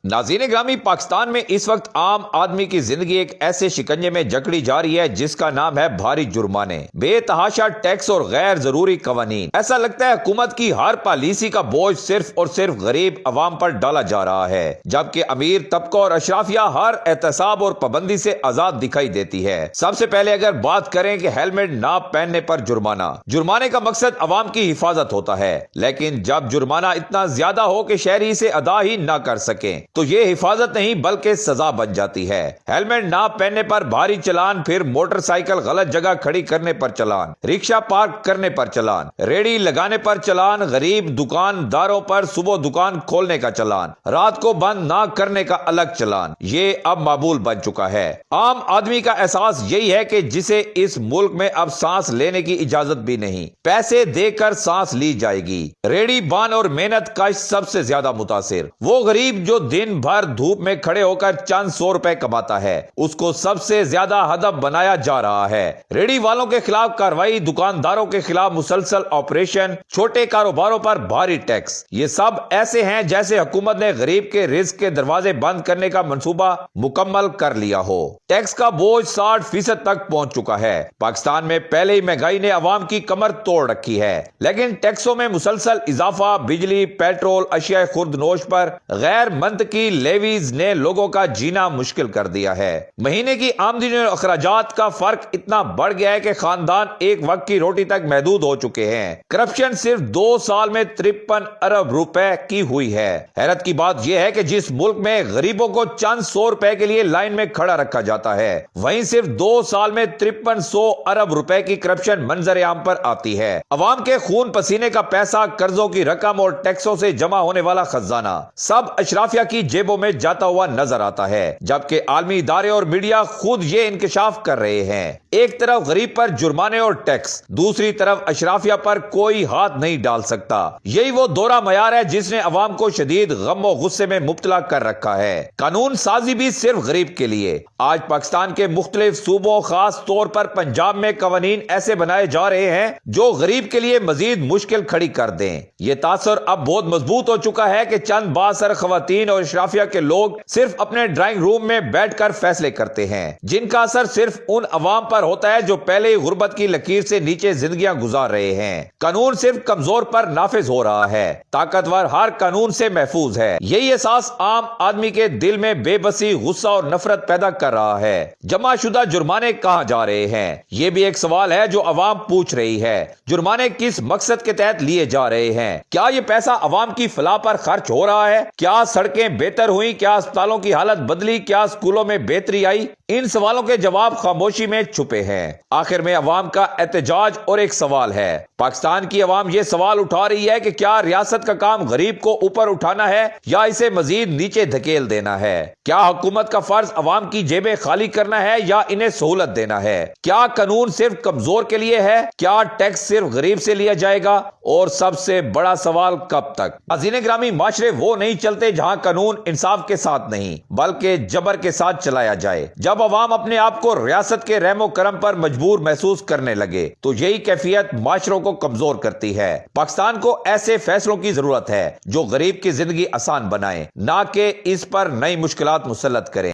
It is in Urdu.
ناظرین گرامی، پاکستان میں اس وقت عام آدمی کی زندگی ایک ایسے شکنجے میں جکڑی جا رہی ہے جس کا نام ہے بھاری جرمانے، بے تحاشا ٹیکس اور غیر ضروری قوانین۔ ایسا لگتا ہے حکومت کی ہر پالیسی کا بوجھ صرف اور صرف غریب عوام پر ڈالا جا رہا ہے، جبکہ امیر طبقہ اور اشرافیہ ہر احتساب اور پابندی سے آزاد دکھائی دیتی ہے۔ سب سے پہلے اگر بات کریں کہ ہیلمٹ نہ پہننے پر جرمانے کا مقصد عوام کی حفاظت ہوتا ہے، لیکن جب جرمانہ اتنا زیادہ ہو کہ شہری اسے ادا ہی نہ کر سکیں تو یہ حفاظت نہیں بلکہ سزا بن جاتی ہے۔ ہیلمٹ نہ پہننے پر بھاری چلان، پھر موٹر سائیکل غلط جگہ کھڑی کرنے پر چلان، رکشہ پارک کرنے پر چلان، ریڑھی لگانے پر چلان، غریب دکانداروں پر صبح دکان کھولنے کا چلان، رات کو بند نہ کرنے کا الگ چلان، یہ اب معمول بن چکا ہے۔ عام آدمی کا احساس یہی ہے کہ جسے اس ملک میں اب سانس لینے کی اجازت بھی نہیں، پیسے دے کر سانس لی جائے گی۔ ریڑھی بان اور محنت کش سب سے زیادہ متاثر، وہ غریب جو دن بھر دھوپ میں کھڑے ہو کر چند سو روپے کماتا ہے، اس کو سب سے زیادہ ہدف بنایا جا رہا ہے۔ ریڑھی والوں کے خلاف کارروائی، دکانداروں کے خلاف مسلسل آپریشن، چھوٹے کاروباروں پر بھاری ٹیکس، یہ سب ایسے ہیں جیسے حکومت نے غریب کے رزق کے دروازے بند کرنے کا منصوبہ مکمل کر لیا ہو۔ ٹیکس کا بوجھ 60% تک پہنچ چکا ہے۔ پاکستان میں پہلے ہی مہنگائی نے عوام کی کمر توڑ رکھی ہے، لیکن ٹیکسوں میں مسلسل اضافہ، بجلی، پیٹرول، اشیاء خورد نوش پر غیر منطقی لیویز نے لوگوں کا جینا مشکل کر دیا ہے۔ مہینے کی آمدنی اور اخراجات کا فرق اتنا بڑھ گیا ہے کہ خاندان ایک وقت کی روٹی تک محدود ہو چکے ہیں۔ کرپشن صرف 2 سال میں 53 ارب روپے کی ہوئی ہے۔ حیرت کی بات یہ ہے کہ جس ملک میں غریبوں کو چند سو روپے کے لیے لائن میں کھڑا رکھا جاتا ہے، وہیں صرف 2 سال میں 5300 ارب روپے کی کرپشن منظر عام پر آتی ہے۔ عوام کے خون پسینے کا پیسہ، قرضوں کی رقم اور ٹیکسوں سے جمع ہونے والا خزانہ سب اشرافیہ کی جیبوں میں جاتا ہوا نظر آتا ہے، جبکہ عالمی ادارے اور میڈیا خود یہ انکشاف کر رہے ہیں۔ ایک طرف غریب پر جرمانے اور ٹیکس، دوسری طرف اشرافیہ پر کوئی ہاتھ نہیں ڈال سکتا۔ یہی وہ دورہ معیار ہے جس نے عوام کو شدید غم و غصے میں مبتلا کر رکھا ہے۔ قانون سازی بھی صرف غریب کے لیے۔ آج پاکستان کے مختلف صوبوں، خاص طور پر پنجاب میں قوانین ایسے بنائے جا رہے ہیں جو غریب کے لیے مزید مشکل کھڑی کر دیں۔ یہ تاثر اب بہت مضبوط ہو چکا ہے کہ چند بااثر خواتین اور اشرافیہ کے لوگ صرف اپنے ڈرائنگ روم میں بیٹھ کر فیصلے کرتے ہیں، جن کا اثر صرف ان عوام پر ہوتا ہے جو پہلے ہی غربت کی لکیر سے نیچے زندگیاں گزار رہے ہیں۔ قانون صرف کمزور پر نافذ ہو رہا ہے، طاقتور ہر قانون سے محفوظ ہے۔ یہی احساس عام آدمی کے دل میں بے بسی، غصہ اور نفرت پیدا کر رہا ہے۔ جمع شدہ جرمانے کہاں جا رہے ہیں؟ یہ بھی ایک سوال ہے جو عوام پوچھ رہی ہے۔ جرمانے کس مقصد کے تحت لیے جا رہے ہیں؟ کیا یہ پیسہ عوام کی فلاح پر خرچ ہو رہا ہے؟ کیا سڑکیں بہتر ہوئی؟ کیا اسپتالوں کی حالت بدلی؟ کیا اسکولوں میں بہتری آئی؟ ان سوالوں کے جواب خاموشی میں چھپے ہیں۔ آخر میں عوام کا احتجاج اور ایک سوال ہے۔ پاکستان کی عوام یہ سوال اٹھا رہی ہے کہ کیا ریاست کا کام غریب کو اوپر اٹھانا ہے یا اسے مزید نیچے دھکیل دینا ہے؟ کیا حکومت کا فرض عوام کی جیبیں خالی کرنا ہے یا انہیں سہولت دینا ہے؟ کیا قانون صرف کمزور کے لیے ہے؟ کیا ٹیکس صرف غریب سے لیا جائے گا؟ اور سب سے بڑا سوال، کب تک؟ ناظرین گرامی، معاشرے وہ نہیں چلتے جہاں قانون انصاف کے ساتھ نہیں بلکہ جبر کے ساتھ چلایا جائے۔ جب عوام اپنے آپ کو ریاست کے رحم و کرم پر مجبور محسوس کرنے لگے تو یہی کیفیت معاشروں کو کمزور کرتی ہے۔ پاکستان کو ایسے فیصلوں کی ضرورت ہے جو غریب کی زندگی آسان بنائیں، نہ کہ اس پر نئی مشکلات مسلط کریں۔